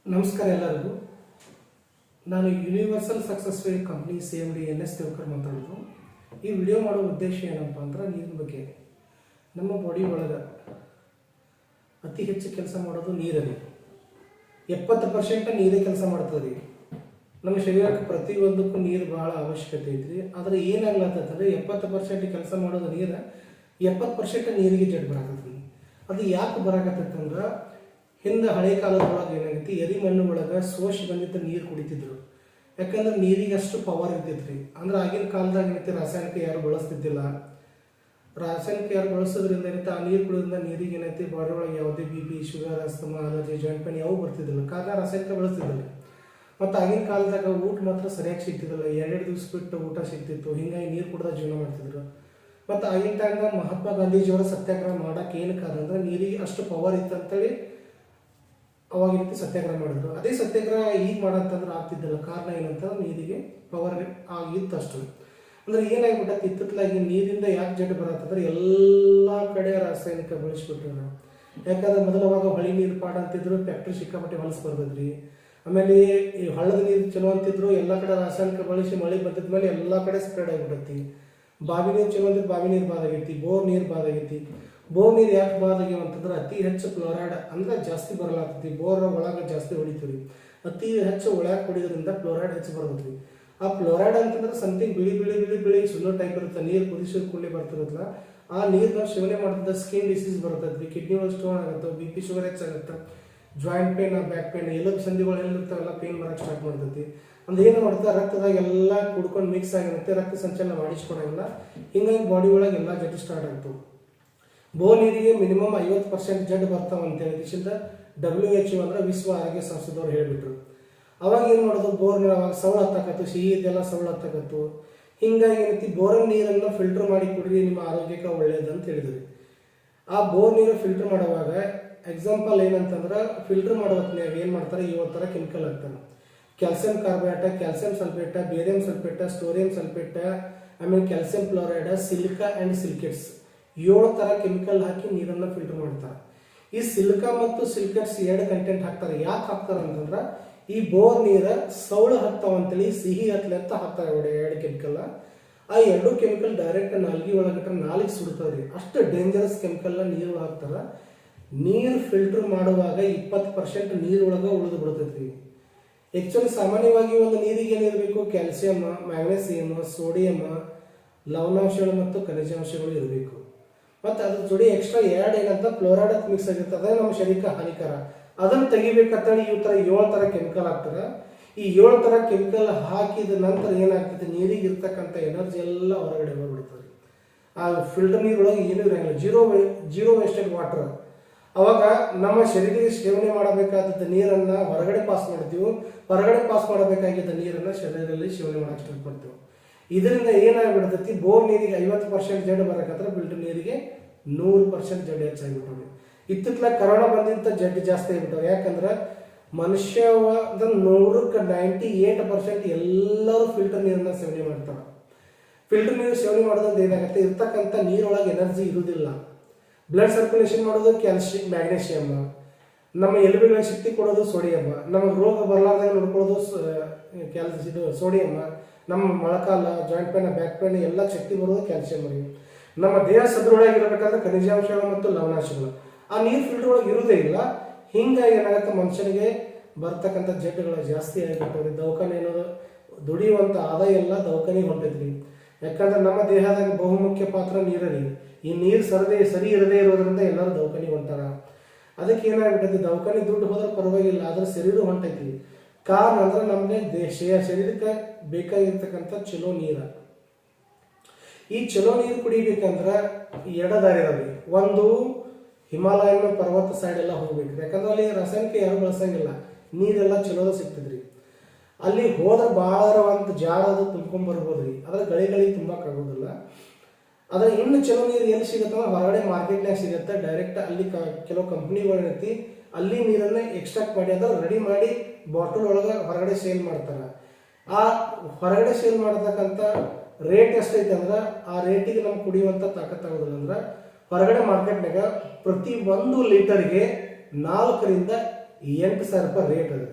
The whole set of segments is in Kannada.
ನಮಸ್ಕಾರ ಎಲ್ಲರಿಗೂ. ನಾನು universal successful company CMD NS Devkar ಮಾತಾಡೋದು. ಈ ವಿಡಿಯೋ ಮಾಡೋ ಉದ್ದೇಶ ಏನಪ್ಪ ಅಂದ್ರೆ ನೀರಿನ ಬಗ್ಗೆ. ನಮ್ಮ ಬಾಡಿ ಒಳಗೆ ಅತಿ ಹೆಚ್ಚು ಕೆಲಸ ಮಾಡೋದು ನೀರಲ್ಲಿ. 70% ನೀರೇ ಕೆಲಸ ಮಾಡ್ತದೆ. ನಮ್ಮ ಶರೀರಕ್ಕೆ ಪ್ರತಿಯೊಂದಕ್ಕೂ ನೀರು ಭಾಳ ಅವಶ್ಯಕತೆ ಐತ್ರಿ. ಆದರೆ ಏನಾಗ್ಲತ್ತಂದ್ರೆ 70% ಕೆಲಸ ಮಾಡೋದು ನೀರು, 70% ನೀರಿಗೆ ಜಡ್ ಬರಾಕತ್ರಿ. ಅದು ಯಾಕೆ ಬರಾಕತ್ತಂದ್ರೆ ಹಿಂದೆ ಹಳೆ ಕಾಲದೊಳಗೆ ಏನಾಗೈತಿ, ಎರಿಮಣ್ಣು ಒಳಗೆ ಸೋಸಿ ಬಂದಿದ್ದ ನೀರು ಕುಡಿತಿದ್ರು. ಯಾಕಂದ್ರೆ ನೀರಿಗೆ ಅಷ್ಟು ಪವರ್ ಇರ್ತೈತ್ರಿ. ಅಂದ್ರೆ ಆಗಿನ ಕಾಲದಾಗ ಏನೈತಿ, ರಾಸಾಯನಿಕ ಯಾರು ಬಳಸ್ತಿದ್ದಿಲ್ಲ. ರಾಸಾಯನಿಕ ಯಾರು ಬಳಸೋದ್ರಿಂದ ಏನೈತೆ, ಆ ನೀರು ಕುಡಿಯೋದ್ರಿಂದ ನೀರಿಗೆ ಏನೈತಿ, ಬಾಡಿ ಒಳಗೆ ಯಾವುದೇ BP, sugar, asthma, allergy, joint pain ಯಾವ ಬರ್ತಿದ್ದಿಲ್ಲ. ಕಾರಣ ರಾಸಾಯನಿಕ ಬಳಸ್ತಿದ್ದಿಲ್ಲ. ಮತ್ತು ಆಗಿನ ಕಾಲದಾಗ ಊಟ ಮಾತ್ರ ಸರಿಯಾಗಿ ಸಿಗ್ತಿದ್ದಿಲ್ಲ. 2 ದಿವಸ ಬಿಟ್ಟು ಊಟ ಸಿಗ್ತಿತ್ತು. ಹಿಂಗಾಗಿ ನೀರು ಕುಡ್ದ ಜೀವನ ಮಾಡ್ತಿದ್ರು. ಮತ್ತು ಆಗಿನ ಟೈಮ್ದಾಗ ಮಹಾತ್ಮ ಗಾಂಧೀಜಿಯವರ ಸತ್ಯಾಗ್ರಹ ಮಾಡೋಕೆ ಏನು ಕಾರಣ ಅಂದ್ರೆ ನೀರಿಗೆ ಅಷ್ಟು ಪವರ್ ಇತ್ತು ಅಂತೇಳಿ ಅವಾಗ ರೀತಿ ಸತ್ಯಾಗ್ರಹ ಮಾಡಿದ್ರು. ಅದೇ ಸತ್ಯಾಗ್ರಹ ಈಗ ಮಾಡಂತಂದ್ರೆ ಆಗ್ತಿದ್ದಲ್ಲ. ಕಾರಣ ಏನಂತಂದ್ರೆ ನೀರಿಗೆ ಪವರ್ ಆಗಿತ್ತು ಅಷ್ಟು. ಅಂದ್ರೆ ಏನಾಗ್ಬಿಟ್ಟೈತಿ, ಇತ್ತಿತ್ತಲಾಗಿ ನೀರಿಂದ ಯಾಕೆ ಜಡ್ ಬರತ್ತಂದ್ರೆ ಎಲ್ಲ ಕಡೆ ರಾಸಾಯನಿಕ ಬಳಸ್ಬಿಟ್ರು ನಾವು. ಯಾಕಂದ್ರೆ ಮೊದಲವಾಗ ಹೊಳಿ ನೀರು ಪಾಡ ಅಂತಿದ್ರು, ಫ್ಯಾಕ್ಟ್ರಿ ಸಿಕ್ಕಾಪಟ್ಟೆ ಹೊಲಸು ಬರ್ತಿದ್ರಿ. ಆಮೇಲೆ ಈ ಹಳ್ಳದ ನೀರು ಚಲೋ ಅಂತಿದ್ರು, ಎಲ್ಲ ಕಡೆ ರಾಸಾಯನಿಕ ಬಳಸಿ ಮಳೆ ಬಂದಿದ್ಮೇಲೆ ಎಲ್ಲ ಕಡೆ ಸ್ಪ್ರೆಡ್ ಆಗಿಬಿಟ್ಟೈತಿ. ಬಾವಿ ನೀರು ಚಲೋ ಅಂತಿದ್ದು ಬಾವಿ ನೀರು ಬಾದಾಗೈತಿ, ಬೋರ್ ನೀರು ಬಾದಾಗೈತಿ. ಬೋರ್ ನೀರು ಯಾಕೆ ಬಾದಾಗ್ಯಾವ ಅಂತಂದ್ರೆ ಅತಿ ಹೆಚ್ಚು ಕ್ಲೋರೈಡ್ ಅಂದ್ರೆ ಜಾಸ್ತಿ ಬರಲಾಗ್ತೈತಿ. ಬೋರ್ ಒಳಗೆ ಜಾಸ್ತಿ ಹೊಡಿತೀವಿ. ಅತಿ ಹೆಚ್ಚು ಒಳಗೆ ಹೊಡಿಯೋದ್ರಿಂದ ಕ್ಲೋರೈಡ್ ಹೆಚ್ಚು ಬರ್ತೈತಿ. ಆ ಕ್ಲೋರೈಡ್ ಅಂತಂದ್ರೆ ಸಮಥಿಂಗ್ ಬಿಳಿ ಬಿಳಿ ಬಿಳಿ ಬಿಳಿ ಸುಣ್ಣು ಟೈಪ್ ಇರುತ್ತೆ. ನೀರು ಕುದಿಸೋ ಕೂಡಲೇ ಬರ್ತಿರುತ್ತಲ್ಲ, ಆ ನೀರನ್ನ ಸೇವನೆ ಮಾಡಿದ ಸ್ಕಿನ್ ಡಿಸೀಸ್ ಬರ್ತೈತಿ, ಕಿಡ್ನಿ ಒಳಗೆ ಸ್ಟೋನ್ ಆಗುತ್ತೆ, BP, ಶುಗರ್ ಹೆಚ್ಚಾಗುತ್ತೆ, ಜಾಯಿಂಟ್ ಪೇನ್, ಬ್ಯಾಕ್ ಪೇನ್, ಎಲುಬು ಸಂಧಿಗಳು ಎಲ್ಲಿರ್ತಾವೆಲ್ಲ ಪೇನ್ ಬರೋಕ್ಕೆ ಸ್ಟಾರ್ಟ್ ಮಾಡ್ತೈತಿ. ಅಂದ್ರೆ ಏನು ಮಾಡ್ತಾರೆ, ರಕ್ತದಾಗ ಎಲ್ಲ ಕುಡ್ಕೊಂಡು ಮಿಕ್ಸ್ ಆಗಿರುತ್ತೆ, ರಕ್ತ ಸಂಚಲನ ಮಾಡಿಸ್ಕೊಡಂಗಿಲ್ಲ. ಹಿಂಗಾಗಿ ಬಾಡಿ ಒಳಗೆ ಎಲ್ಲ ಜಡ್ ಸ್ಟಾರ್ಟ್ ಆಗ್ತವೆ. ಬೋರ್ ನೀರಿಗೆ ಮಿನಿಮಮ್ 50% ಜಡ್ ಬರ್ತಾವ ಅಂತೇಳಿ WHO ಅಂದ್ರೆ ವಿಶ್ವ ಆರೋಗ್ಯ ಸಂಸ್ಥೆದವ್ರು ಹೇಳಿಬಿಟ್ರು. ಅವಾಗ ಏನು ಮಾಡೋದು, ಬೋರ್ ನೀರು ಅವಾಗ ಸೌಳು ಹತ್ತಕತ್ತು, ಸಿಹಿ ಇದೆಲ್ಲ ಸೌಳು ಹತ್ತಕತ್ತು. ಹಿಂಗಾಗಿ ಏನೈತಿ, ಬೋರ್ ನೀರನ್ನು ಫಿಲ್ಟರ್ ಮಾಡಿ ಕುಡಿರಿ, ನಿಮ್ಮ ಆರೋಗ್ಯಕ್ಕೆ ಒಳ್ಳೇದಂತ ಹೇಳಿದ್ರಿ. ಆ ಬೋರ್ ನೀರು ಫಿಲ್ಟರ್ ಮಾಡುವಾಗ ಎಕ್ಸಾಂಪಲ್ ಏನಂತಂದ್ರೆ, ಫಿಲ್ಟರ್ ಮಾಡೋ ಹೊತ್ತಿನಾಗ ಏನು ಮಾಡ್ತಾರೆ, 7 ಥರ ಕೆಮಿಕಲ್ ಹಾಕ್ತಾರೆ. ಕ್ಯಾಲ್ಸಿಯಂ ಕಾರ್ಬೋನೇಟ, ಕ್ಯಾಲ್ಸಿಯಂ ಸಲ್ಫೇಟ, ಬೇರಿಯಂ ಸಲ್ಫೇಟ, ಸ್ಟೋರಿಯಂ ಸಲ್ಫೇಟ, ಆಮೇಲೆ calcium chloride, silica and silicates, 7 ಥರ ಕೆಮಿಕಲ್ ಹಾಕಿ ನೀರನ್ನು ಫಿಲ್ಟರ್ ಮಾಡ್ತಾರೆ. ಈ ಸಿಲಿಕಾ ಮತ್ತು ಸಿಲಿಕೇಟ್ಸ್ 2 ಕಂಟೆಂಟ್ ಹಾಕ್ತಾರೆ. ಯಾಕೆ ಹಾಕ್ತಾರೆ ಅಂತಂದ್ರೆ, ಈ ಬೋರ್ ನೀರು ಸೌಳು ಹತ್ತಾವಂತೇಳಿ ಸಿಹಿ ಹತ್ತಲೆ ಅಂತ ಹಾಕ್ತಾರೆ 2 ಕೆಮಿಕಲ್. ಆ 2 ಕೆಮಿಕಲ್ ಡೈರೆಕ್ಟ್ ನಾಲ್ಗಿ ಒಳಗಿಟ್ರೆ ನಾಲಿಗೆ ಸುಡ್ತಾವ್ರಿ. ಅಷ್ಟು ಡೇಂಜರಸ್ ಕೆಮಿಕಲ್ನ ನೀರು ಹಾಕ್ತಾರೆ. ನೀರು ಫಿಲ್ಟರ್ ಮಾಡುವಾಗ 20% ನೀರೊಳಗೆ ಉಳಿದು ಬಿಡ್ತೈತಿ. ಆ್ಯಕ್ಚುಲಿ ಸಾಮಾನ್ಯವಾಗಿ ಒಂದು ನೀರಿಗೆ ಏನಿರಬೇಕು, ಕ್ಯಾಲ್ಸಿಯಂ, ಮ್ಯಾಗ್ನೇಸಿಯಂ, ಸೋಡಿಯಂ, ಲವಣಾಂಶಗಳು ಮತ್ತು ಖನಿಜಾಂಶಗಳು ಇರಬೇಕು. ಮತ್ತು ಅದ್ರ ಜೋಡಿ ಎಕ್ಸ್ಟ್ರಾ ಏನಂತ ಕ್ಲೋರೈಡ್ ಮಿಕ್ಸ್ ಆಗಿರ್ತದೆ, ಅದೇ ನಮ್ಮ ಶರೀರಕ್ಕೆ ಹಾನಿಕರ. ಅದನ್ನು ತೆಗಿಬೇಕಂತೇಳಿ ಈ ಥರ 7 ಥರ ಕೆಮಿಕಲ್ ಹಾಕ್ತಾರೆ. ಈ 7 ಥರ ಕೆಮಿಕಲ್ ಹಾಕಿದ ನಂತರ ಏನಾಗ್ತದೆ, ನೀರಿಗೆ ಇರ್ತಕ್ಕಂಥ ಎನರ್ಜಿ ಎಲ್ಲ ಹೊರಗಡೆ ಹೋಗ್ಬಿಡ್ತದೆ. ಆ ಫಿಲ್ಟರ್ ನೀರೊಳಗೆ ಏನೂ ಇರೋಂಗಿಲ್ಲ, ಜೀರೋ ವೇಸ್ಟೆಡ್ ವಾಟರ್. ಅವಾಗ ನಮ್ಮ ಶರೀರಕ್ಕೆ ಸೇವನೆ ಮಾಡಬೇಕಾದ ನೀರನ್ನು ಹೊರಗಡೆ ಪಾಸ್ ಮಾಡ್ತೀವಿ, ಹೊರಗಡೆ ಪಾಸ್ ಮಾಡಬೇಕಾಗಿದ್ದ ನೀರನ್ನು ಶರೀರದಲ್ಲಿ ಸೇವನೆ ಮಾಡಕ್ಕೆ ಸ್ಟಾರ್ಟ್ ಮಾಡ್ತೀವಿ. ಇದರಿಂದ ಏನಾಗ್ಬಿಡ್ತೈತಿ, ಬೋರ್ ನೀರಿಗೆ 50% ಜಡ್ ಬರಕತ್ರ ಫಿಲ್ಟರ್ ನೀರಿಗೆ 100% ಜಡ್ ಹೆಚ್ಚಾಗಿಬಿಟ್ಟವೆ. ಇತ್ತಿತ್ತಲಾಗ ಕರೋನಾ ಬಂದಿಂತ ಜಡ್ ಜಾಸ್ತಿ ಆಗಿಬಿಟ್ಟವೆ. ಯಾಕಂದ್ರೆ ಮನುಷ್ಯ 100ಕ್ಕೆ 98% ಎಲ್ಲರೂ ಫಿಲ್ಟರ್ ನೀರನ್ನ ಸೇವನೆ ಮಾಡ್ತಾರೆ. ಫಿಲ್ಟರ್ ನೀರು ಸೇವನೆ ಮಾಡೋದ್ರಿಂದ ಏನಾಗುತ್ತೆ, ಇರ್ತಕ್ಕಂಥ ನೀರೊಳಗೆ ಎನರ್ಜಿ ಇರುವುದಿಲ್ಲ. ಬ್ಲಡ್ ಸರ್ಕ್ಯುಲೇಷನ್ ಮಾಡೋದು ಕ್ಯಾಲ್ಸಿಯಂ, ಮ್ಯಾಗ್ನೇಷಿಯಮ್, ನಮ್ಮ ಎಲುಬುಗಳಿಗೆ ಶಕ್ತಿ ಕೊಡೋದು ಸೋಡಿಯಂ, ನಮಗೆ ರೋಗ ಬರಲಾರ್ದಾಗ ನೋಡ್ಕೊಳ್ಳೋದು ಸೋಡಿಯಂ, ನಮ್ಮ ಮೊಳಕಾಲ, ಜಾಯಿಂಟ್ ಪೇನ್, ಬ್ಯಾಕ್ ಪೇನ್ ಎಲ್ಲ ಶಕ್ತಿ ಬರೋದು ಕ್ಯಾಲ್ಸಿಯಂ. ನಮ್ಮ ದೇಹ ಸದೃಢವಾಗಿರಬೇಕಾದ್ರೆ ಖನಿಜಾಂಶಗಳು ಮತ್ತು ಲವಣಾಂಶಗಳು. ಆ ನೀರು ಫಿಲ್ಟರ್ ಒಳಗೆ ಇರುವುದೇ ಇಲ್ಲ. ಹಿಂಗಾಗಿ ಏನಾಗುತ್ತೆ, ಮನುಷ್ಯನಿಗೆ ಬರ್ತಕ್ಕಂಥ ಜಡ್ಡುಗಳು ಜಾಸ್ತಿ ಆಗಿಬಿಟ್ಟವ್ರಿ. ದವಾಖಾನೆ ಅನ್ನೋದು ದುಡಿಯುವಂಥ ಆದಾಯ ಎಲ್ಲ ದವಾಖಾನೆಗೆ ಹೊಂಟೈತ್ರಿ. ಯಾಕಂದ್ರೆ ನಮ್ಮ ದೇಹದಾಗ ಬಹುಮುಖ್ಯ ಪಾತ್ರ ನೀರಲ್ಲಿ. ಈ ನೀರು ಸರಿ ಇರದೇ ಇರೋದ್ರಿಂದ ಎಲ್ಲರೂ ದವಾಖಾನೆಗೆ ಹೊಂಟಾರ. ಅದಕ್ಕೆ ಏನಾಗ್ಬಿಟ್ಟೈತಿ, ದವಾಖಾನೆ ದುಡ್ಡು ಹೋದ್ರೆ ಪರವಾಗಿಲ್ಲ, ಆದ್ರೆ ಶರೀರ ಹೊಂಟೈತಿ. ಕಾರಣ ಅಂದ್ರೆ ನಮಗೆ ಶರೀರಕ್ಕೆ ಬೇಕಾಗಿರ್ತಕ್ಕಂಥ ಚಲೋ ನೀರು. ಈ ಚಲೋ ನೀರು ಕುಡಿಬೇಕಂದ್ರೆ 2 ದಾರಿ ಇದಾವೆ. ಒಂದು, ಹಿಮಾಲಯನ ಪರ್ವತ ಸೈಡ್ ಎಲ್ಲ ಹೋಗ್ಬೇಕು. ಯಾಕಂದ್ರೆ ಅಲ್ಲಿ ರಾಸಾಯನಿಕ ಯಾರು ಬಳಸಂಗಿಲ್ಲ, ನೀರೆಲ್ಲ ಚಲೋದ ಸಿಗ್ತದ್ರಿ. ಅಲ್ಲಿ ಹೋದ್ರೆ ಭಾಳ ಒಂದು ಜಾರ ಅದು ತುಂಬ್ಕೊಂಡ್ ಬರ್ಬೋದ್ರಿ. ಅದ್ರ ಗಳಿ ತುಂಬಕ್ಕಾಗೋದಿಲ್ಲ. ಅದ್ರ ಇನ್ನು ಚಲೋ ನೀರು ಎಲ್ಲಿ ಸಿಗುತ್ತೆ, ಹೊರಗಡೆ ಮಾರ್ಕೆಟ್ನಾಗ ಸಿಗುತ್ತೆ. ಡೈರೆಕ್ಟ್ ಅಲ್ಲಿ ಕೆಲವು ಕಂಪ್ನಿಗಳು ಏನೈತಿ, ಅಲ್ಲಿ ನೀರನ್ನು ಎಕ್ಸ್ಟ್ರಾಕ್ಟ್ ಮಾಡಿ ಅದ್ರ ರೆಡಿ ಮಾಡಿ ಬಾಟಲ್ ಒಳಗೆ ಹೊರಗಡೆ ಸೇಲ್ ಮಾಡ್ತಾರೆ. ಆ ಹೊರಗಡೆ ಸೇಲ್ ಮಾಡತಕ್ಕಂಥ ರೇಟ್ ಎಷ್ಟೈತೆ ಅಂದ್ರೆ, ಆ ರೇಟಿಗೆ ನಮ್ಗೆ ಕುಡಿಯುವಂಥ ತಾಕತ್ತಾಗೋದಿಲ್ಲ. ಅಂದ್ರೆ ಹೊರಗಡೆ ಮಾರ್ಕೆಟ್ನಾಗ ಪ್ರತಿ 1 ಲೀಟರ್ಗೆ 4 ರಿಂದ 8,000 ರೂಪಾಯಿ ರೇಟ್ ಅದ.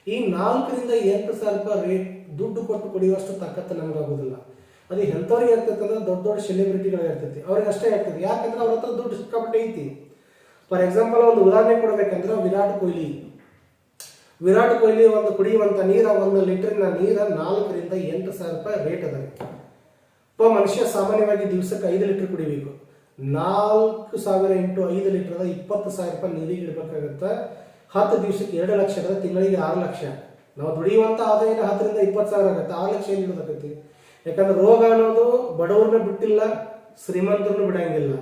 ಈ 4ರಿಂದ 8,000 ರೂಪಾಯಿ ರೇಟ್ ದುಡ್ಡು ಕೊಟ್ಟು ಕುಡಿಯುವಷ್ಟು ತಾಕತ್ತು ನಮಗಾಗೋದಿಲ್ಲ. ಅದು ಎಂಥವ್ರಿಗೆ ಇರ್ತೈತೆ ಅಂದ್ರೆ ದೊಡ್ಡ ದೊಡ್ಡ ಸೆಲೆಬ್ರಿಟಿಗಳು ಇರ್ತೈತಿ, ಅವ್ರಿಗೆ ಅಷ್ಟೇ ಆಗ್ತದೆ. ಯಾಕಂದ್ರೆ ಅವ್ರ ಹತ್ರ ದುಡ್ಡು ಸಿಕ್ಕಾಪಟ್ಟೆ ಐತಿ. ಫಾರ್ ಎಕ್ಸಾಂಪಲ್ ಒಂದು ಉದಾಹರಣೆ ಕೊಡ್ಬೇಕಂದ್ರೆ ವಿರಾಟ್ ಕೊಹ್ಲಿ ಒಂದು ಕುಡಿಯುವಂಥ ನೀರ 1 ಲೀಟರ್ನ ನೀರ 4ರಿಂದ 8,000 ರೂಪಾಯಿ ರೇಟ್ ಅದ. ಮನುಷ್ಯ ಸಾಮಾನ್ಯವಾಗಿ ದಿವಸಕ್ಕೆ 5 ಲೀಟರ್ ಕುಡಿಬೇಕು. 4,000 ಇಂಟು 5 ಲೀಟರ್ 20,000 ರೂಪಾಯಿ ನೀರಿಗೆ ಇಡಬೇಕಾಗತ್ತೆ. 10 ದಿವಸಕ್ಕೆ 2 ಲಕ್ಷ ಅದ, ತಿಂಗಳಿಗೆ 6 ಲಕ್ಷ. ನಾವು ದುಡಿಯುವಂಥ ಆದಾಯ 10ರಿಂದ 20,000 ಆಗುತ್ತೆ. 6 ಲಕ್ಷ ಏನು ಇಡೋದಾಗೈತಿ? ಯಾಕಂದ್ರೆ ರೋಗ ಅನ್ನೋದು ಬಡವ್ರನ್ನ ಬಿಟ್ಟಿಲ್ಲ, ಶ್ರೀಮಂತರನ್ನು ಬಿಡಂಗಿಲ್ಲ.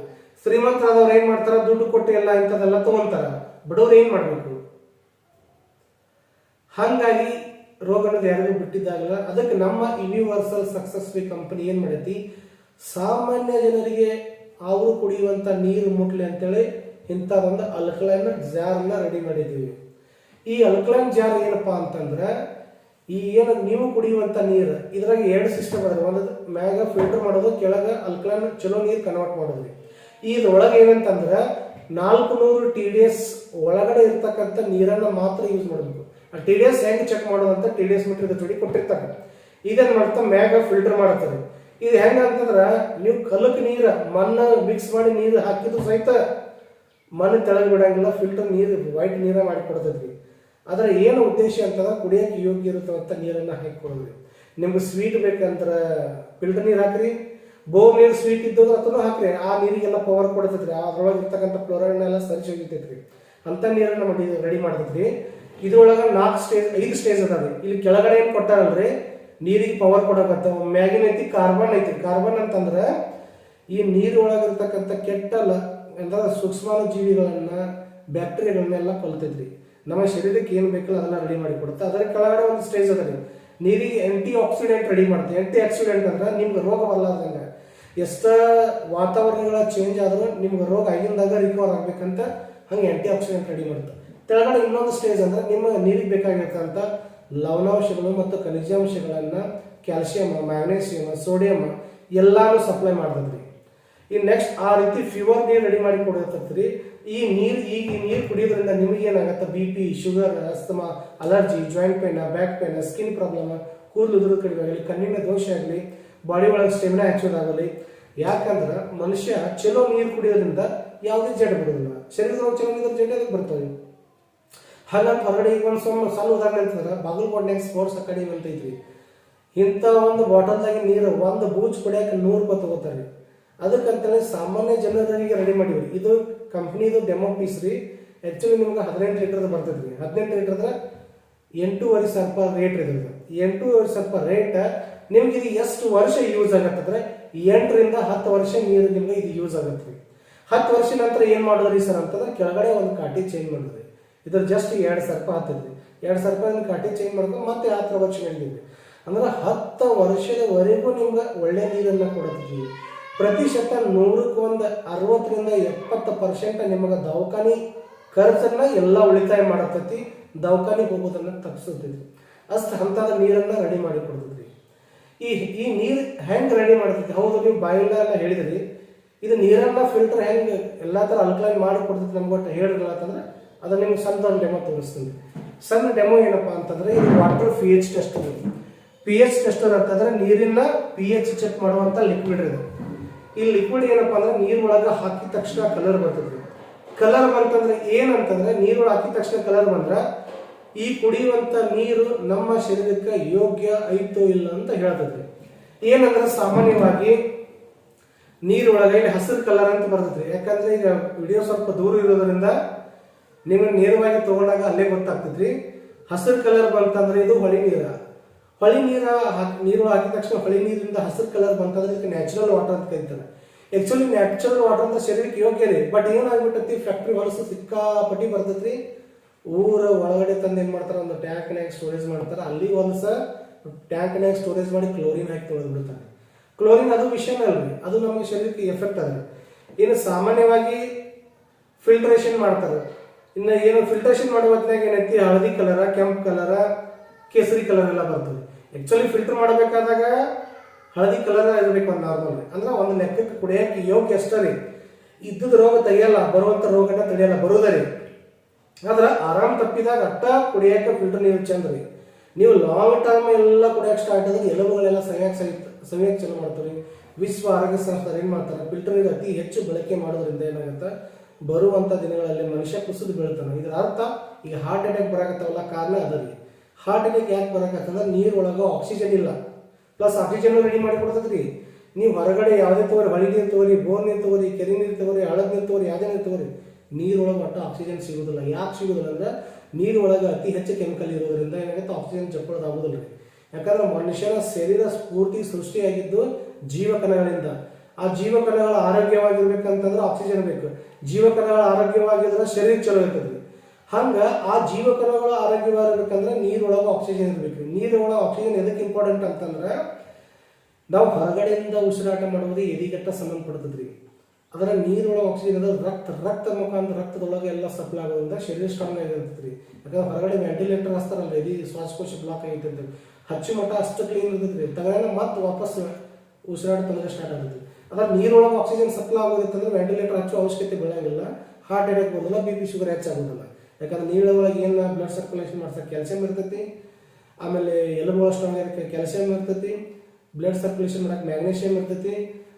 ಶ್ರೀಮಂತರಾದವ್ರು ಏನ್ ಮಾಡ್ತಾರ? ದುಡ್ಡು ಕೊಟ್ಟು ಎಲ್ಲ ಇಂಥದೆಲ್ಲ ತಗೊಂತಾರ. ಬಡವ್ರು ಏನ್ ಮಾಡ್ಬೇಕು? ಹಾಗಾಗಿ ರೋಗ ಅನ್ನೋದು ಯಾರಿಗೂ ಬಿಟ್ಟಿದ್ದಾಗಲ್ಲ. ಅದಕ್ಕೆ ನಮ್ಮ ಯೂನಿವರ್ಸಲ್ ಸಕ್ಸಸ್ ವೇ ಕಂಪನಿ ಏನ್ ಮಾಡೈತಿ, ಸಾಮಾನ್ಯ ಜನರಿಗೆ ಅವರು ಕುಡಿಯುವಂತ ನೀರು ಮುಟ್ಲಿ ಅಂತೇಳಿ ಇಂಥದೊಂದು ಅಲ್ಕಲೈನ್ ಜಾರ್ನ ರೆಡಿ ಮಾಡಿದ್ದೀವಿ. ಈ ಅಲ್ಕಲೈನ್ ಜಾರ್ ಏನಪ್ಪಾ ಅಂತಂದ್ರೆ, ಈ ಏನು ನೀವು ಕುಡಿಯುವಂತ ನೀರು ಇದ್ರಾಗ 2 ಸಿಸ್ಟಮ್ ಅದ. ಒಂದು ಮ್ಯಾಗ ಫಿಲ್ಟರ್ ಮಾಡೋದು, ಕೆಳಗ ಅಲ್ಕಲೈನ್ ಚಲೋ ನೀರು ಕನ್ವರ್ಟ್ ಮಾಡೋದ್ರಿ. ಇದ್ರೊಳಗೆ ಏನಂತಂದ್ರೆ 400 TDS ಒಳಗಡೆ ಇರ್ತಕ್ಕಂಥ ನೀರನ್ನ ಮಾತ್ರ ಯೂಸ್ ಮಾಡಬೇಕು. ಆ TDS ಹೆಂಗ್ ಚೆಕ್ ಮಾಡೋದಂತ TDS ಮೀಟರ್ ಜೋಡಿ ಕೊಟ್ಟಿರ್ತಾರೆ. ಇದನ್ನ ಮಾಡ್ತಾ ಮ್ಯಾಗ ಫಿಲ್ಟರ್ ಮಾಡತ್ತಾರೆ. ಇದು ಹೆಂಗ ಅಂತಂದ್ರ, ನೀವು ಕಲಕ್ ನೀರ ಮಣ್ಣು ಮಿಕ್ಸ್ ಮಾಡಿ ನೀರು ಹಾಕಿದ್ರು ಸಹಿತ ಮಣ್ಣು ತೆಳಗ್ ಬಿಡಂಗಿಲ್ಲ. ಫಿಲ್ಟರ್ ನೀರು ವೈಟ್ ನೀರ ಮಾಡಿ ಕೊಡ್ತೈತ್ರಿ. ಅದರ ಏನು ಉದ್ದೇಶ ಅಂತಂದ್ರೆ ಕುಡಿಯೋಕೆ ಯೋಗ್ಯ ಇರುತ್ತಂತ ನೀರನ್ನ ಹಾಕಿ ಕೊಡೋದ್ರಿ. ನಿಮ್ಗೆ ಸ್ವೀಟ್ ಬೇಕಂದ್ರ ಫಿಲ್ಟರ್ ನೀರು ಹಾಕ್ರಿ, ಬೋರ್ ನೀರು ಸ್ವೀಟ್ ಇದ್ದದ್ದು ಅಥವಾ ಹಾಕ್ರಿ, ಆ ನೀರಿಗೆಲ್ಲ ಪವರ್ ಕೊಡ್ತೈತ್ರಿ. ಅದ್ರೊಳಗೆ ಇರ್ತಕ್ಕಂಥ ಕ್ಲೋರೈಡ್ ಎಲ್ಲ ಸರಿಸಿ ಹೋಗಿತೈತ್ರಿ. ಅಂತ ನೀರನ್ನ ರೆಡಿ ಮಾಡ್ತೈತ್ರಿ. ಇದ್ರೊಳಗ 5 ಸ್ಟೇಜ್ ಅದಾವ್ರಿ. ಇಲ್ಲಿ ಕೆಳಗಡೆ ಏನ್ ಕೊಟ್ಟಾರಲ್ರಿ, ನೀರಿಗೆ ಪವರ್ ಕೊಡಕತ್ತ. ಮ್ಯಾಗಿನ ಐತಿ ಕಾರ್ಬನ್ ಐತಿ. ಕಾರ್ಬನ್ ಅಂತಂದ್ರೆ ಈ ನೀರೊಳಗಿರ್ತಕ್ಕಂಥ ಕೆಟ್ಟ ಅಂದ್ರೆ ಸೂಕ್ಷ್ಮಾಣು ಜೀವಿಗಳನ್ನ, ಬ್ಯಾಕ್ಟೀರಿಯಾಗಳನ್ನೆಲ್ಲ ಕೊಲ್ತೈತ್ರಿ. ನಮ್ಮ ಶರೀರಕ್ಕೆ ಏನ್ ಬೇಕಲ್ಲ ಅದನ್ನ ರೆಡಿ ಮಾಡಿ ಕೊಡುತ್ತೆ. ಅದರ ಕೆಳಗಡೆ ಒಂದು ಸ್ಟೇಜ್ ಅದ ರೀ, ನೀರಿಗೆ ಆಂಟಿ ಆಕ್ಸಿಡೆಂಟ್ ರೆಡಿ ಮಾಡುತ್ತೆ. ಆಂಟಿ ಆಕ್ಸಿಡೆಂಟ್ ಅಂದ್ರೆ ನಿಮ್ಗೆ ರೋಗ ಬರಲಾರ್ದಂಗ, ಎಷ್ಟ ವಾತಾವರಣಗಳ ಚೇಂಜ್ ಆದ್ರೂ ನಿಮ್ಗೆ ರೋಗ ಆಗಿಂದಾಗ ರಿಕವರ್ ಆಗ್ಬೇಕಂತ ಹಂಗೆ ಆಂಟಿ ಆಕ್ಸಿಡೆಂಟ್ ರೆಡಿ ಮಾಡುತ್ತೆ. ಕೆಳಗಡೆ ಇನ್ನೊಂದು ಸ್ಟೇಜ್ ಅಂದ್ರೆ ನಿಮ್ಮ ನೀರಿಗೆ ಬೇಕಾಗಿರ್ತಕ್ಕಂಥ ಲವಣಾಂಶಗಳು ಮತ್ತು ಖನಿಜಾಂಶಗಳನ್ನ, ಕ್ಯಾಲ್ಸಿಯಂ, ಮ್ಯಾಗ್ನೇಸಿಯಂ, ಸೋಡಿಯಂ ಎಲ್ಲಾನು ಸಪ್ಲೈ ಮಾಡ್ತದ್ರಿ. ಈ ನೆಕ್ಸ್ಟ್ ಆ ರೀತಿ ಪ್ಯೂರ್ ನೀರು ರೆಡಿ ಮಾಡಿ ಕೊಡಿರ್ತೈತ್ರಿ. ಈ ನೀರು ಕುಡಿಯೋದ್ರಿಂದ ನಿಮಗೆ ಏನಾಗತ್ತೆ, BP, sugar, asthma, allergy, joint pain, back pain, skin problem, ಕೂದಲು ಉದುರು ಕಡಿಮೆ ಆಗಲಿ, ಕಣ್ಣಿನ ದೋಷ ಆಗಲಿ, ಬಾಡಿ ಒಳಗೆ ಸ್ಟೆಮಿನಾ ಆಕ್ಚುಲ್ ಆಗಲಿ. ಯಾಕಂದ್ರೆ ಮನುಷ್ಯ ಚಲೋ ನೀರು ಕುಡಿಯೋದ್ರಿಂದ ಯಾವುದೇ ಜಡ್ ಬಿಡೋದಿಲ್ಲ. ಶರೀರದೊಳಗೆ ಚಲೋ ನೀರು ಜಡ್ ಅದಕ್ಕೆ ಬರ್ತವೆ. ಹಾಗಂತ ಹೊರಗಡೆ ಈಗ ಒಂದು ಸಣ್ಣ ಉದಾಹರಣೆ ಅಂತಂದ್ರೆ, ಬಾಗಲಕೋಟೆನಾಗ ಸ್ಪೋರ್ಟ್ಸ್ ಅಕಾಡೆಮಿ ಅಂತ ಐತ್ರಿ. ಇಂಥ ಒಂದು ಬಾಟಲ್ದಾಗ ನೀರು ಒಂದು ಬೂಚ್ ಕುಡಿಯಕ್ಕೆ 100 ರೂಪಾಯಿ ತಗೋತಾರೆ. ಅದಕ್ಕಂತೇಳಿ ಸಾಮಾನ್ಯ ಜನರಿಗೆ ರೆಡಿ ಮಾಡಿವ್ರಿ. ಇದು ಕಂಪ್ನಿದು ಡೆಮೋ ಪೀಸ್ ರೀ. ಆಕ್ಚುಲಿ ನಿಮ್ಗೆ 18 ಲೀಟರ್ ಬರ್ತೈತ್ರಿ. 18 ಲೀಟರ್ 8,500 ರೂಪಾಯಿ ರೇಟ್ ಇದ್ರದ್ದು. 8,500 ರೂಪಾಯಿ ರೇಟ್ ನಿಮ್ಗೆ ಇದು ಎಷ್ಟು ವರ್ಷ ಯೂಸ್ ಆಗತ್ತಂದ್ರೆ 8ರಿಂದ 10 ವರ್ಷ ನೀರು ನಿಮ್ಗೆ ಇದು ಯೂಸ್ ಆಗತ್ರಿ. 10 ವರ್ಷ ನಂತರ ಏನ್ ಮಾಡೋದ್ರಿ ಸರ್ ಅಂತಂದ್ರೆ, ಕೆಳಗಡೆ ಒಂದು ಕಾಟಿ ಚೇಂಜ್ ಮಾಡಿದ್ರಿ. ಇದ್ರ ಜಸ್ಟ್ 2,000 ರೂಪಾಯಿ ಹತ್ತಿದ್ರಿ. 2,000 ರೂಪಾಯಿ ಕಾಟಿ ಚೇಂಜ್ ಮಾಡ್ಕೊಂಡು ಮತ್ತೆ 10 ವರ್ಷ ಹೇಳಿದ್ವಿ. ಅಂದ್ರೆ 10 ವರ್ಷದವರೆಗೂ ನಿಮ್ಗೆ ಒಳ್ಳೆ ನೀರನ್ನ ಕೊಡತ್ತೀವಿ. ಪ್ರತಿಶತ 100ಕ್ಕೆ 60ರಿಂದ 70% ನಿಮಗೆ ದವಾಖಾನಿ ಖರ್ಚನ್ನ ಎಲ್ಲ ಉಳಿತಾಯ ಮಾಡತೈತಿ. ದವಾಖಾನಿ ಹೋಗೋದನ್ನ ತಪ್ಪಿಸ್ತೈತಿ. ಅಷ್ಟು ಹಂತದ ನೀರನ್ನ ರೆಡಿ ಮಾಡಿ ಕೊಡ್ತೈತಿ. ಈ ನೀರು ಹೆಂಗ್ ರೆಡಿ ಮಾಡ್ತೈತಿ? ಹೌದು, ನೀವು ಬಾಯಿಲ್ಲ ಎಲ್ಲ ಹೇಳಿದ್ರಿ. ಇದು ನೀರನ್ನ ಫಿಲ್ಟರ್ ಹೆಂಗ್ ಎಲ್ಲಾ ತರ ಅಲ್ಕಲೈನ್ ಮಾಡಿ ಕೊಡ್ತೈತಿ ನಮ್ಗೆ ಒಟ್ಟು ಹೇಳಿರಲ್ಲ ಅಂತಂದ್ರೆ, ಅದನ್ನ ನಿಮ್ಗೆ ಸಣ್ಣ ಡೆಮೋ ತೋರಿಸ್ತೀನಿ. ಸಣ್ಣ ಡೆಮೋ ಏನಪ್ಪಾ ಅಂತಂದ್ರೆ, ಇದು water pH test. pH test ಅಂತಂದ್ರೆ ನೀರಿನ pH ಚೆಕ್ ಮಾಡುವಂತ ಲಿಕ್ವಿಡ್ ಇದು. ಈ ಲಿಕ್ವಿಡ್ ಏನಪ್ಪಾ ಅಂದ್ರೆ ನೀರೊಳಗೆ ಹಾಕಿದ ತಕ್ಷಣ ಕಲರ್ ಬರ್ತದೆ. ಕಲರ್ ಬಂತಂದ್ರೆ ಏನಂತಂದ್ರೆ, ನೀರೊಳಗೆ ಹಾಕಿದ ತಕ್ಷಣ ಕಲರ್ ಬಂದ್ರ ಈ ಕುಡಿಯುವಂತ ನೀರು ನಮ್ಮ ಶರೀರಕ್ಕೆ ಯೋಗ್ಯ ಐತೋ ಇಲ್ಲ ಅಂತ ಹೇಳ್ತದ್ರಿ. ಏನಂದ್ರೆ ಸಾಮಾನ್ಯವಾಗಿ ನೀರೊಳಗೆ ಇಲ್ಲಿ ಹಸಿರು ಕಲರ್ ಅಂತ ಬರ್ತದ್ರಿ. ಯಾಕಂದ್ರೆ ಈಗ ವಿಡಿಯೋ ಸ್ವಲ್ಪ ದೂರ ಇರೋದ್ರಿಂದ ನಿಮ್ಗೆ ನೇರವಾಗಿ ತಗೊಂಡಾಗ ಅಲ್ಲೇ ಗೊತ್ತಾಗ್ತದ್ರಿ. ಹಸಿರು ಕಲರ್ ಬಂತಂದ್ರೆ ಇದು ಹೊಳಿ ನೀರ. ಹೊಳಿ ನೀರು ಹಾಕಿದ ತಕ್ಷಣ ಹೊಳಿ ನೀರಿಂದ ಹಸಿರು ಕಲರ್ ಬಂತಂದ್ರೆ ಇದಕ್ಕೆ ನ್ಯಾಚುರಲ್ ವಾಟರ್ ಅಂತ ಕರೀತಾರೆ. ಆಕ್ಚುಲಿ ನ್ಯಾಚುರಲ್ ವಾಟರ್ ಅಂತ ಶರೀರಕ್ಕೆ ಯೋಗ್ಯ ರೀ. ಬಟ್ ಏನಾಗ್ಬಿಟ್ಟತಿ, ಫ್ಯಾಕ್ಟ್ರಿ ಹೊಲಸು ಸಿಕ್ಕಾಪಟ್ಟಿ ಬರ್ತೈತ್ರಿ. ಊರ ಒಳಗಡೆ ತಂದು ಏನ್ ಮಾಡ್ತಾರ, ಒಂದು ಟ್ಯಾಂಕ್ನಾಗ ಸ್ಟೋರೇಜ್ ಮಾಡ್ತಾರ. ಅಲ್ಲಿ ಒಂದ್ಸ ಟ್ಯಾಂಕ್ನಾಗ ಸ್ಟೋರೇಜ್ ಮಾಡಿ ಕ್ಲೋರಿನ್ ಹಾಕಿ ತೊಳೆದು ಬಿಡ್ತಾರೆ. ಕ್ಲೋರಿನ್ ಅದು ವಿಷಯನೇ ಅಲ್ರಿ, ಅದು ನಮಗೆ ಶರೀರಕ್ಕೆ ಎಫೆಕ್ಟ್ ಅದ್ರಿ. ಇನ್ನು ಸಾಮಾನ್ಯವಾಗಿ ಫಿಲ್ಟ್ರೇಷನ್ ಮಾಡ್ತಾರೆ. ಇನ್ನು ಏನು ಫಿಲ್ಟ್ರೇಷನ್ ಮಾಡುವ ಹೊತ್ತಿನಾಗ ಏನೈತಿ, ಹಳದಿ ಕಲರ, ಕೆಂಪು ಕಲರ, ಕೇಸರಿ ಕಲರ್ ಎಲ್ಲ ಬರ್ತದೆ. ಆಕ್ಚುಲಿ ಫಿಲ್ಟರ್ ಮಾಡಬೇಕಾದಾಗ ಹಳದಿ ಕಲರ್ ಇರಬೇಕು ಒಂದು ನಾರ್ಮಲ್. ಅಂದ್ರೆ ಒಂದು ಲೆಕ್ಕಕ್ಕೆ ಕುಡಿಯಕ್ಕೆ ಯೋಗ್ಯ ಅಷ್ಟೇ ರೀ. ಇದ್ದದ ರೋಗ ತೆಗಿಯಲ್ಲ, ಬರುವಂತ ರೋಗನ ತಡೆಯಲ್ಲ, ಬರೋದರಿ. ಆದ್ರೆ ಆರಾಮ್ ತಪ್ಪಿದಾಗ ಅಟ್ಟ ಕುಡಿಯೋಕೆ ಫಿಲ್ಟರ್ ನೀರು ಚಂದ್ರಿ. ನೀವು ಲಾಂಗ್ ಟರ್ಮ್ ಎಲ್ಲ ಕುಡಿಯೋಕೆ ಸ್ಟಾರ್ಟ್ ಆದ್ರೆ ಎಲುಬುಗಳೆಲ್ಲ ಸವಿಯಕ್ಕೆ ಚಲೋ ಮಾಡ್ತಾರೆ. ವಿಶ್ವ ಆರೋಗ್ಯ ಸಂಸ್ಥೆ ಏನು ಮಾಡ್ತಾರೆ, ಫಿಲ್ಟರ್ ನೀರು ಅತಿ ಹೆಚ್ಚು ಬಳಕೆ ಮಾಡೋದ್ರಿಂದ ಏನಾಗುತ್ತೆ, ಬರುವಂಥ ದಿನಗಳಲ್ಲಿ ಮನುಷ್ಯ ಕುಸಿದು ಬೀಳ್ತಾನೆ. ಇದರ ಅರ್ಥ ಈಗ ಹಾರ್ಟ್ ಅಟ್ಯಾಕ್ ಬರಾಕತ್ತಾವಲ್ಲ, ಕಾರಣ ಅದರಿ. ಹಾರ್ಟ್ ಅಟ್ಯಾಕ್ ಯಾಕೆ ಬರಾಕತ್ತಂದ್ರೆ ನೀರು ಒಳಗೆ ಆಕ್ಸಿಜನ್ ಇಲ್ಲ, ಪ್ಲಸ್ ಆಕ್ಸಿಜನ್ ರೆಡಿ ಮಾಡಿ ಕೊಡ್ತದ್ರಿ. ನೀವು ಹೊರಗಡೆ ಯಾವುದೇ ತಗೋರಿ, ಹೊಳಿ ನೀರು ತಗೋರಿ, ಬೋರ್ ನೀರು ತಗೋರಿ, ಕೆರೆ ನೀರು ತಗೋರಿ, ಹಳದ ನೀರು ತಗೋರಿ, ಯಾವುದೇ ನೀರು ತಗೋರಿ, ನೀರೊಳಗೆ ಒಟ್ಟು ಆಕ್ಸಿಜನ್ ಸಿಗೋದಿಲ್ಲ. ಯಾಕೆ ಸಿಗೋದಿಲ್ಲ ಅಂದ್ರೆ ನೀರು ಒಳಗೆ ಅತಿ ಹೆಚ್ಚು ಕೆಮಿಕಲ್ ಇರೋದ್ರಿಂದ ಏನಾಗುತ್ತೆ, ಆಕ್ಸಿಜನ್ ಚಪ್ಪಳೋದಾಗೋದಿಲ್ಲ ರೀ. ಯಾಕಂದ್ರೆ ಮನುಷ್ಯನ ಶರೀರ ಸ್ಫೂರ್ತಿ ಸೃಷ್ಟಿಯಾಗಿದ್ದು ಜೀವಕಣಗಳಿಂದ. ಆ ಜೀವಕಣಗಳು ಆರೋಗ್ಯವಾಗಿರ್ಬೇಕಂತಂದ್ರೆ ಆಕ್ಸಿಜನ್ ಬೇಕು. ಜೀವಕಣಗಳು ಆರೋಗ್ಯವಾಗಿದ್ರೆ ಶರೀರ ಚಲೋ ಇರ್ತದೆ. ಹಂಗೆ ಆ ಜೀವಕಣಗಳು ಆರೋಗ್ಯವಾಗಿರ್ಬೇಕಂದ್ರೆ ನೀರೊಳಗೆ ಆಕ್ಸಿಜನ್ ಇರಬೇಕು. ನೀರೊಳಗೆ ಆಕ್ಸಿಜನ್ ಎದಕ್ಕೆ ಇಂಪಾರ್ಟೆಂಟ್ ಅಂತಂದ್ರೆ ನಾವು ಹೊರಗಡೆಯಿಂದ ಉಸಿರಾಟ ಮಾಡುವುದು ಎದಿಗಟ್ಟ ಸಂಬಂಧಪಡ್ತದ್ರಿ. ಅದರ ನೀರೊಳಗೆ ಆಕ್ಸಿಜನ್ ಅಂದ್ರೆ ರಕ್ತ ಮುಖಾಂತರ ರಕ್ತದೊಳಗೆ ಎಲ್ಲ ಸಪ್ಲೈ ಆಗೋದ್ರಿಂದ ಶರೀರ ಸ್ಟ್ರಾಂಗ್ ಆಗಿರ್ತದೆ ರೀ. ಯಾಕಂದ್ರೆ ಹೊರಗಡೆ ವೆಂಟಿಲೇಟರ್ ಹಚ್ತಾರಲ್ಲ, ಎದಿ ಶ್ವಾಸಕೋಶ ಬ್ಲಾಕ್ ಆಗಿರ್ತದೆ, ಹಚ್ಚು ಮಟ್ಟ ಅಷ್ಟು ಕ್ಲೀನ್ ಇರ್ತದೆ. ತಗೊಂಡ ಮತ್ತೆ ವಾಪಸ್ ಉಸಿರಾಟ ತೊಂದರೆ ಸ್ಟಾರ್ಟ್ ಆಗುತ್ತೆ. ಅದ್ರ ನೀರೊಳಗೆ ಆಕ್ಸಿಜನ್ ಸಪ್ಲೈ ಆಗೋದಿತ್ತಂದ್ರೆ ವೆಂಟಿಲೇಟರ್ ಹಚ್ಚೋ ಅವಶ್ಯಕತೆ ಬೆಳೆಯಂಗಿಲ್ಲ, ಹಾರ್ಟ್ ಅಟ್ಯಾಕ್ ಬರೋದಿಲ್ಲ, BP ಶುಗರ್ ಹೆಚ್ಚಾಗೋದಿಲ್ಲ. ಯಾಕಂದ್ರೆ ನೀರೊಳಗೆ ಏನು ಬ್ಲಡ್ ಸರ್ಕ್ಯುಲೇಷನ್ ಮಾಡ್ಸಕ್ಕೆ ಕ್ಯಾಲ್ಸಿಯಂ ಇರ್ತೈತಿ, ಆಮೇಲೆ ಎಲುಬುಗಳ ಸ್ಟ್ರಾಂಗ್ ಇರೋಕ್ಕೆ ಕ್ಯಾಲ್ಸಿಯಂ ಇರ್ತೈತಿ, ಬ್ಲಡ್ ಸರ್ಕ್ಯುಲೇಷನ್ ಮಾಡಕ್ಕೆ ಮ್ಯಾಗ್ನೀಷಿಯಂ ಇರ್ತೈತಿ,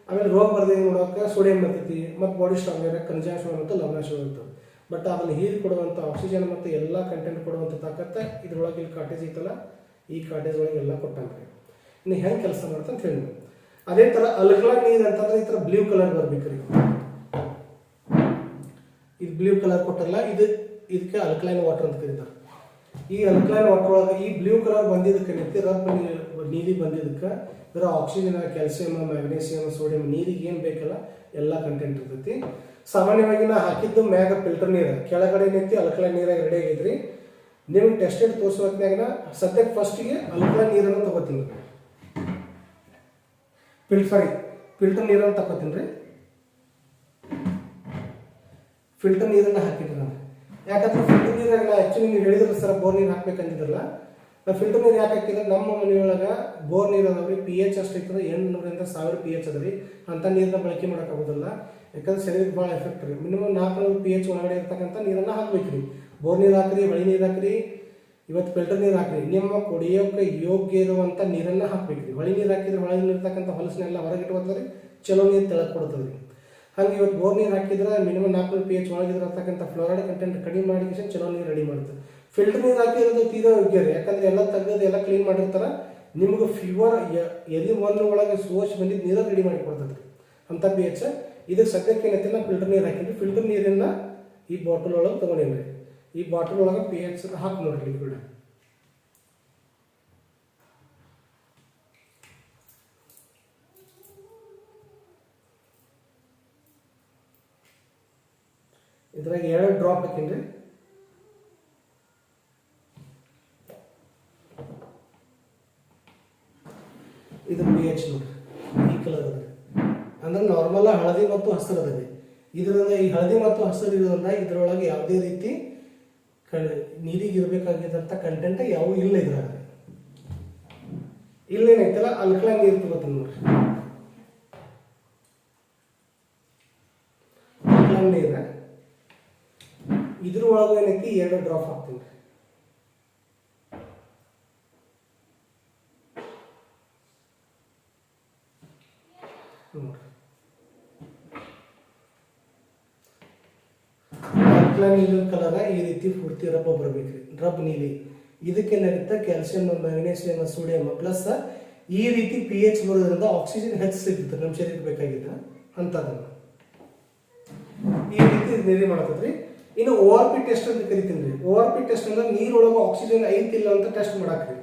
ಆಮೇಲೆ ರೋಗ ಬರ್ದೇ ನೋಡೋಕೆ ಸೋಡಿಯಂ ಇರ್ತೈತಿ, ಮತ್ತು ಬಾಡಿ ಸ್ಟ್ರಾಂಗ್ ಇರೋಕ್ಕೆ ಖನಿಜಾಂಶ ಮತ್ತು ಲವಣಾಂಶ ಇರ್ತದೆ. ಬಟ್ ಅದನ್ನು ಹೀರಿ ಕೊಡುವಂಥ ಆಕ್ಸಿಜನ್ ಮತ್ತು ಎಲ್ಲ ಕಂಟೆಂಟ್ ಕೊಡುವಂಥ ತಾಕತ್ತ ಇದ್ರೊಳಗೆ ಇಲ್ಲಿ ಕಾಟೇಜ್ ಐತಲ್ಲ, ಈ ಕಾಟೇಜ್ ಒಳಗೆ ಎಲ್ಲ ಕೊಟ್ಟಂಗೆ. ಇನ್ನು ಹೆಂಗೆ ಕೆಲಸ ಮಾಡುತ್ತೆ ಅಂತ ಹೇಳಿ. ಅದೇ ಥರ ಅಲ್ಕಲೈನ್ ನೀರು ಅಂತಂದ್ರೆ ಈ ಥರ ಬ್ಲೂ ಕಲರ್ ಬರ್ಬೇಕು ರೀ. ಇದು ಬ್ಲೂ ಕಲರ್ ಕೊಟ್ಟಲ್ಲ, ಇದಕ್ಕೆ ಅಲ್ಕಲೈನ್ ವಾಟರ್ ಅಂತ ಕರೀತಾರೆ. ಈ ಅಲ್ಕಲೈನ್ ವಾಟರ್ ಒಳಗೆ ಈ ಬ್ಲೂ ಕಲರ್ ಬಂದಿದ್ದಕ್ಕೆ ರಬ್ ನೀರಿಗೆ ಬಂದಿದ್ದಕ್ಕೆ ಇದರ ಆಕ್ಸಿಜನ್, ಕ್ಯಾಲ್ಸಿಯಂ, ಮ್ಯಾಗ್ನೀಷಿಯಂ, ಸೋಡಿಯಂ, ನೀರಿಗೆ ಏನು ಬೇಕಲ್ಲ ಎಲ್ಲ ಕಂಟೆಂಟ್ ಇರ್ತೈತಿ. ಸಾಮಾನ್ಯವಾಗಿ ನಾ ಹಾಕಿದ್ದು ಮ್ಯಾಗ ಫಿಲ್ಟರ್ ನೀರು, ಕೆಳಗಡೆ ನಿಂತು ಅಲ್ಕಲೈನ್ ನೀರಾಗ ರೆಡಿ ಆಗೈತ್ರಿ. ನಿಮ್ಗೆ ಟೆಸ್ಟೆಡ್ ತೋರಿಸುವಾಗ ಸದ್ಯಕ್ಕೆ ಫಸ್ಟಿಗೆ ಅಲ್ಕಲೈನ್ ನೀರನ್ನು ತಗೋತೀನಿ, ಫಿಲ್ಟರ್ ನೀರನ್ನು ತಗೋತೀನಿ ರೀ. ಫಿಲ್ಟರ್ ನೀರನ್ನು ಹಾಕಿದ್ರಿ ನಾನು. ಯಾಕಂದ್ರೆ ಫಿಲ್ಟರ್ ನೀರಾಗ ನಾ ಆ್ಯಕ್ಚುಲಿ ನೀವು ಹೇಳಿದ್ರೆ ಸರ್ ಬೋರ್ ನೀರು ಹಾಕ್ಬೇಕಂತಿದ್ರಲ್ಲ, ನಾವು ಫಿಲ್ಟರ್ ನೀರು ಯಾಕೆ ಹಾಕಿದ್ರೆ ನಮ್ಮ ಮನೆಯೊಳಗೆ ಬೋರ್ ನೀರು ಅದಾವ್ರಿ, pH ಅಷ್ಟು ಇರ್ತದೆ, 800ರಿಂದ 1000 pH ಅದ ರೀ. ಅಂಥ ನೀರನ್ನ ಬಳಕೆ ಮಾಡೋಕ್ಕಾಗೋದಿಲ್ಲ, ಯಾಕಂದ್ರೆ ಶರೀರಕ್ಕೆ ಭಾಳ ಎಫೆಕ್ಟ್ ರೀ. ಮಿನಿಮಮ್ 400 pH ಒಳಗಡೆ ಇರ್ತಕ್ಕಂಥ ನೀರನ್ನು ಹಾಕ್ಬೇಕು ರೀ. ಬೋರ್ ನೀರು ಹಾಕ್ರಿ, ಹೊಳಿ ನೀರು ಹಾಕ್ರಿ, ಇವತ್ತು ಫಿಲ್ಟರ್ ನೀರು ಹಾಕ್ರಿ. ನಿಮ್ಮ ಕುಡಿಯೋಕೆ ಯೋಗ್ಯ ಇರುವಂಥ ನೀರನ್ನು ಹಾಕ್ಬೇಕು ರೀ. ಹೊಳಿ ನೀರು ಹಾಕಿದ್ರೆ ಹೊಳಿ ನೀರು ಇರ್ತಕ್ಕಂಥ ಹೊಲಸನ್ನೆಲ್ಲ ಹೊರಗಿಟ್ಕೊತಾರೆ ರೀ, ಚಲೋ ನೀರು ತೆಳಗೆ ಕೊಡ್ತದೆ ರೀ. ಹಾಗೆ ಇವತ್ತು ಬೋರ್ ನೀರು ಹಾಕಿದ್ರೆ ಮಿನಿಮಮ್ 400 pH ಒಳಗಿರ್ತಕ್ಕಂಥ ಫ್ಲೋರೈಡ್ ಕಂಟೆಂಟ್ ಕಡಿಮೆ ಮಾಡಿ ಚಲೋ ನೀರು ರೆಡಿ ಮಾಡುತ್ತೆ. ಫಿಲ್ಟರ್ ನೀರು ಹಾಕಿರೋದು ತೀರಾ ಯೋಗ್ಯ ರೀ, ಯಾಕಂದ್ರೆ ಎಲ್ಲ ತೆಗೆದು ಎಲ್ಲ ಕ್ಲೀನ್ ಮಾಡಿರ್ತಾರೆ. ನಿಮ್ಗೆ ಫೀವರ್ ಎಲ್ಲಿ ಒಂದು ಒಳಗೆ ಸೋಚ್ ಬಂದಿದ್ದು ನೀರು ರೆಡಿ ಮಾಡಿ ಕೊಡ್ತದೆ ರೀ ಅಂಥ pH. ಇದಕ್ಕೆ ಸದ್ಯಕ್ಕೆ ಏನೈತಿ ನಾ ಫಿಲ್ಟರ್ ನೀರು ಹಾಕಿದ್ರಿ. ಫಿಲ್ಟರ್ ನೀರನ್ನು ಈ ಬಾಟಲ್ ಒಳಗೆ ತೊಗೊಂಡೇನಿ ರೀ. ಈ ಬಾಟಲ್ ಒಳಗೆ pH ಹಾಕಿ ನೋಡ್ರಿ ಲಿಕ್ವಿಡ್. ಇದ್ರಾಗ 2 ಡ್ರಾಪ್ ಹಾಕೀನಿ. ಇದು pH ನೋಡ್ರಿ, ಈ ಕಲರ್ ಅದ ಅಂದ್ರೆ ನಾರ್ಮಲ್ ಹಳದಿ ಮತ್ತು ಹಸಿರು ಅದ ರೀ. ಇದರಿಂದ ಈ ಹಳದಿ ಮತ್ತು ಹಸಿರು ಇರೋದ್ರಿಂದ ಇದರೊಳಗೆ ಯಾವುದೇ ರೀತಿ ನೀರಿಗೆ ಇರಬೇಕಾಗಿದ್ದಂಥ ಕಂಟೆಂಟ್ ಯಾವ ಇಲ್ಲ. ಇದ್ರಾಗ ಇಲ್ಲೇನೈತಲ್ಲ ಅಲ್ಕಲೈನ್ ನೀರು ತಗೋತೀನಿ ನೋಡ್ರಿ. ಅಲ್ಕಲೈನ್ ನೀರ ಇದ್ರ ಒಳಗೆ ಏನೈತಿ 2 ಡ್ರಾಪ್ ಹಾಕ್ತೀನಿ ನೋಡ್ರಿ. ಅಲ್ಕಲೈನ್ ನೀರಿನ ಕಲರ್ ಈ ರೀತಿ ಪೂರ್ತಿ ರಬ್ಬ ಬರ್ಬೇಕ್ರಿ, ರಬ್ ನೀಲಿ. ಇದಕ್ಕೇನಾಗುತ್ತೆ, ಕ್ಯಾಲ್ಸಿಯಂ, ಮ್ಯಾಗ್ನೀಷಿಯಂ, ಸೋಡಿಯಂ ಪ್ಲಸ್ ಈ ರೀತಿ pH ಬರೋದ್ರಿಂದ ಆಕ್ಸಿಜನ್ ಹೆಚ್ಚು ಸಿಗುತ್ತೆ ನಮ್ಮ ಶರೀರಕ್ಕೆ ಬೇಕಾಗಿದ್ದ ಅಂಥದ್ದನ್ನು ಈ ರೀತಿ ನೀರು ಮಾಡ್ತದ್ರಿ. ಇನ್ನು ORP ಟೆಸ್ಟ್ ಅಂತ ಕರಿತೀನಿ ರೀ. ORP ಟೆಸ್ಟ್ ಅಂದ್ರೆ ನೀರೊಳಗೆ ಆಕ್ಸಿಜನ್ ಐತಿಲ್ಲ ಅಂತ ಟೆಸ್ಟ್ ಮಾಡಾಕ್ರಿ.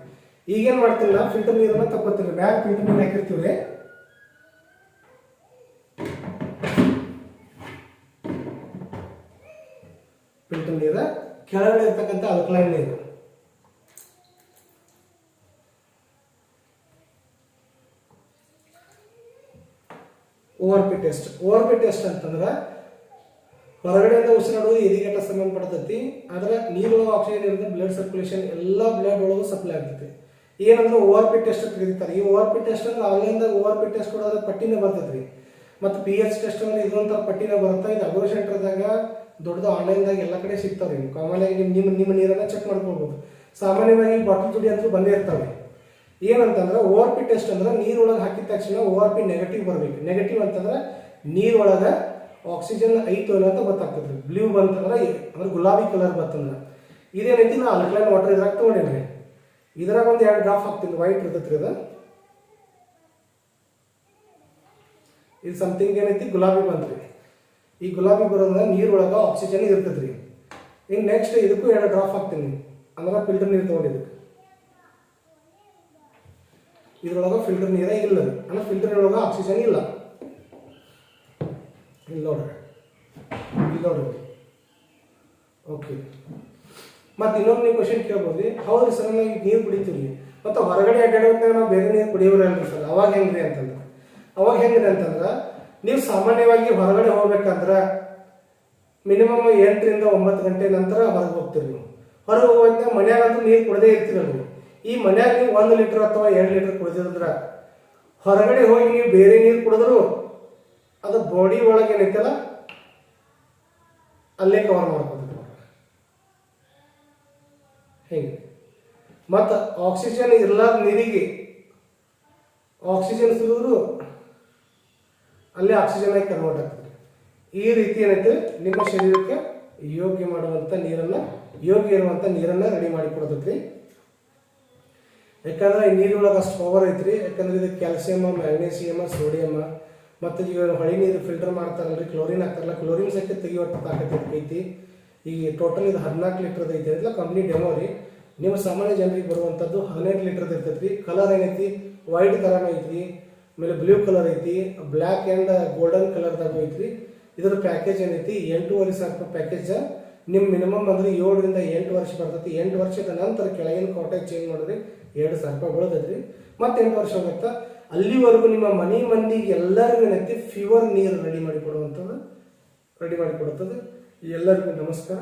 ಈಗೇನು ಮಾಡ್ತೀನಿ ನಾ, ಫಿಲ್ಟರ್ ನೀರನ್ನು ತಗೋತೀನಿ. ಮ್ಯಾಗ ಫಿಲ್ಟರ್ ನೀರು ಹಾಕಿರ್ತೀವಿ ರೀ, ಫಿಲ್ಟರ್ ನೀರು, ಕೆಳಗಡೆ ಇರ್ತಕ್ಕಂಥ ಅಲ್ಕಲೈನ್ ನೀರು. ORP ಟೆಸ್ಟ್ ಅಂತಂದ್ರೆ ಹೊರಗಡೆಯಿಂದ ಉಸಿರಾಡೋದು ಎದಿಗೆಟ್ಟ ಸಂಬಂಧಪಡ್ತೈತಿ. ಆದ್ರೆ ನೀರೊಳಗೆ ಆಕ್ಸಿಜನ್ ಇರುತ್ತೆ, ಬ್ಲಡ್ ಸರ್ಕ್ಯುಲೇಷನ್ ಎಲ್ಲ ಬ್ಲಡ್ ಒಳಗೂ ಸಪ್ಲೈ ಆಗ್ತೈತಿ. ಏನಂದ್ರೆ ORP ಟೆಸ್ಟ್ ಅಂತ ಕರೀತಾರೆ. ಈ ORP ಟೆಸ್ಟ್ ಅಂದ್ರೆ ಆನ್ಲೈನ್ದಾಗ ORP ಟೆಸ್ಟ್ ಕೊಡೋದ್ರ ಪಟ್ಟಿನೇ ಬರ್ತೈತಿ ರೀ. ಮತ್ತು pH ಟೆಸ್ಟ್ ಅಂದ್ರೆ ಇದೊಂಥರ ಪಟ್ಟಿನೇ ಬರುತ್ತೆ. ಇದು ಅಗ್ರೋ ಸೆಂಟರ್ದಾಗ ದೊಡ್ಡದು ಆನ್ಲೈನ್ದಾಗ ಎಲ್ಲ ಕಡೆ ಸಿಗ್ತಾವೆ ರೀ. ಕಾಮನ್ನಾಗಿ ನಿಮ್ಮ ನೀರನ್ನು ಚೆಕ್ ಮಾಡ್ಕೊಳ್ಬೋದು. ಸಾಮಾನ್ಯವಾಗಿ ಬಾಟಲ್ ತುಡಿ ಅಂತೂ ಬಂದೇ ಇರ್ತವೆ. ಏನಂತಂದ್ರೆ ORP ಟೆಸ್ಟ್ ಅಂದ್ರೆ ನೀರೊಳಗೆ ಹಾಕಿದ ತಕ್ಷಣ ORP ನೆಗೆಟಿವ್ ಬರಬೇಕು. ನೆಗೆಟಿವ್ ಅಂತಂದ್ರೆ ನೀರೊಳಗೆ ಆಕ್ಸಿಜನ್ ಐತೋ ಇಲ್ಲ ಅಂತ ಗೊತ್ತಾಗ್ತದೆ. ಬ್ಲೂ ಬಂತಂದ್ರೆ ಅಂದ್ರೆ ಗುಲಾಬಿ ಕಲರ್ ಬಂತಂದ್ರೆ ಇದೇನೈತಿ, ನಾ ಅಲ್ಕಲೈನ್ ವಾಟರ್ ಇದ್ರಾಗ ತೊಗೊಂಡೇನಿ. ಇದ್ರಾಗ ಒಂದು 2 ಡ್ರಾಪ್ ಹಾಕ್ತೀನಿ. ವೈಟ್ ಇರ್ತೈತ್ರಿ ಇದು ಸಮಥಿಂಗ್ ಏನೈತಿ ಗುಲಾಬಿ ಬಂತ್ರಿ. ಈ ಗುಲಾಬಿ ಬರೋದ್ರ ನೀರೊಳಗೆ ಆಕ್ಸಿಜನ್ ಇರ್ತೈತ್ರಿ. ಇನ್ನು ನೆಕ್ಸ್ಟ್ ಇದಕ್ಕೂ 2 ಡ್ರಾಪ್ ಹಾಕ್ತೀನಿ. ಅಂದ್ರೆ ಫಿಲ್ಟರ್ ನೀರು ತೊಗೊಂಡಿದ್ದಕ್ಕೆ ಇದ್ರೊಳಗೆ ಫಿಲ್ಟರ್ ನೀರೇ ಇಲ್ಲ ರೀ. ಅಂದ್ರೆ ಫಿಲ್ಟರ್ ಒಳಗೆ ಆಕ್ಸಿಜನ್ ಇಲ್ಲ. ಇಲ್ಲಿ ನೋಡ್ರಿ. ಓಕೆ, ಮತ್ತು ಇನ್ನೊಂದು ನೀವು ಕ್ವಶನ್ ಕೇಳ್ಬೋದು, ಹೌದ್ರಿ ಸರ್ ನಾವು ಈಗ ನೀರು ಕುಡಿತೀವಿ ಮತ್ತು ಹೊರಗಡೆ ಅಡ್ಡಾಡೋದ್ನಾಗ ನಾವು ಬೇರೆ ನೀರು ಕುಡಿಯೋರಲ್ರಿ ಸರ್, ಅವಾಗ ಹೆಂಗ್ರಿ ಅಂತಂದ್ರೆ ನೀವು ಸಾಮಾನ್ಯವಾಗಿ ಹೊರಗಡೆ ಹೋಗ್ಬೇಕಂದ್ರೆ ಮಿನಿಮಮ್ 8 ರಿಂದ 9 ಗಂಟೆ ನಂತರ ಹೊರಗೆ ಹೋಗ್ತೀರಿ. ನೀವು ಹೊರಗೆ ಹೋಗೋದ್ನಾಗ ಮನ್ಯಾಗಂತೂ ನೀರು ಕುಡದೇ ಇರ್ತೀರಲ್ರಿ. ಈ ಮನ್ಯಾಗ ನೀವು 1 ಲೀಟರ್ ಅಥವಾ 2 ಲೀಟರ್ ಕುಡಿದಿದ್ರೆ ಹೊರಗಡೆ ಹೋಗಿ ನೀವು ಬೇರೆ ನೀರು ಕುಡಿದ್ರು ಅದು ಬಾಡಿ ಒಳಗೆ ಏನೈತಲ್ಲ ಅಲ್ಲೇ ಕವರ್ ಮಾಡ್ಕೋತೀವಿ. ಹೇಗೆ ಮತ್ತು ಆಕ್ಸಿಜನ್ ಇರ್ಲಾರ ನೀರಿಗೆ ಆಕ್ಸಿಜನ್ ಸಿಗಿದ್ರು ಅಲ್ಲೇ ಆಕ್ಸಿಜನ್ ಆಗಿ ಕನ್ವರ್ಟ್ ಆಗ್ತದೆ. ಈ ರೀತಿ ಏನೈತೆ ನಿಮ್ಮ ಶರೀರಕ್ಕೆ ಯೋಗ್ಯ ಮಾಡುವಂಥ ನೀರನ್ನು, ಯೋಗ್ಯ ಇರುವಂಥ ನೀರನ್ನು ರೆಡಿ ಮಾಡಿ ಕೊಡತೈತ್ರಿ. ಯಾಕಂದ್ರೆ ಈ ನೀರೊಳಗೆ ಅಷ್ಟು ಪವರ್ ಐತ್ರಿ. ಯಾಕಂದ್ರೆ ಇದು ಕ್ಯಾಲ್ಸಿಯಮ್, ಮ್ಯಾಗ್ನೇಸಿಯಮ್, ಸೋಡಿಯಮ್ ಮತ್ತು ಈಗ ಹೊಳೆ ನೀರು ಫಿಲ್ಟರ್ ಮಾಡ್ತಾರಲ್ರಿ, ಕ್ಲೋರಿನ್ ಹಾಕ್ತಾರಲ್ಲ, ಕ್ಲೋರಿನ್ ಸಹಿತ ತೆಗಿಯುವಂಥ ತಾಕತ್ ಐತಿ. ಈಗ ಟೋಟಲ್ ಇದು 14 ಲೀಟರ್ದು ಐತಿ ಇಲ್ಲ ಕಂಪ್ನಿ ಡೆಮೋ ರೀ. ನಿಮ್ಮ ಸಾಮಾನ್ಯ ಜನರಿಗೆ ಬರುವಂಥದ್ದು 15 ಲೀಟರ್ದು ಇರ್ತೈತಿ ರೀ. ಕಲರ್ ಏನೈತಿ ವೈಟ್ ಥರನೂ ಐತ್ರಿ, ಆಮೇಲೆ ಬ್ಲೂ ಕಲರ್ ಐತಿ, ಬ್ಲ್ಯಾಕ್ ಆ್ಯಂಡ್ ಗೋಲ್ಡನ್ ಕಲರ್ದಾಗ ಐತ್ರಿ. ಇದರ ಪ್ಯಾಕೇಜ್ ಏನೈತಿ 8,500 ರೂಪಾಯಿ ಪ್ಯಾಕೇಜ್. ನಿಮ್ಮ ಮಿನಿಮಮ್ ಅಂದ್ರೆ 7 ರಿಂದ 8 ವರ್ಷ ಬರ್ತೈತಿ. 8 ವರ್ಷದ ನಂತರ ಕೆಳಗಿನ ಕಾಟೇಜ್ ಚೇಂಜ್ ಮಾಡಿದ್ರೆ 2,000 ರೂಪಾಯಿ ಬೀಳತೈತ್ರಿ. ಮತ್ತೆ 8 ವರ್ಷ ಹೋಗುತ್ತಾ ಅಲ್ಲಿವರೆಗೂ ನಿಮ್ಮ ಮನೆ ಮಂದಿಗೆ ಎಲ್ಲರಿಗೂ ಏನೈತಿ ಪ್ಯೂರ್ ನೀರು ರೆಡಿ ಮಾಡಿ ಕೊಡುತ್ತದೆ. ಎಲ್ಲರಿಗೂ ನಮಸ್ಕಾರ.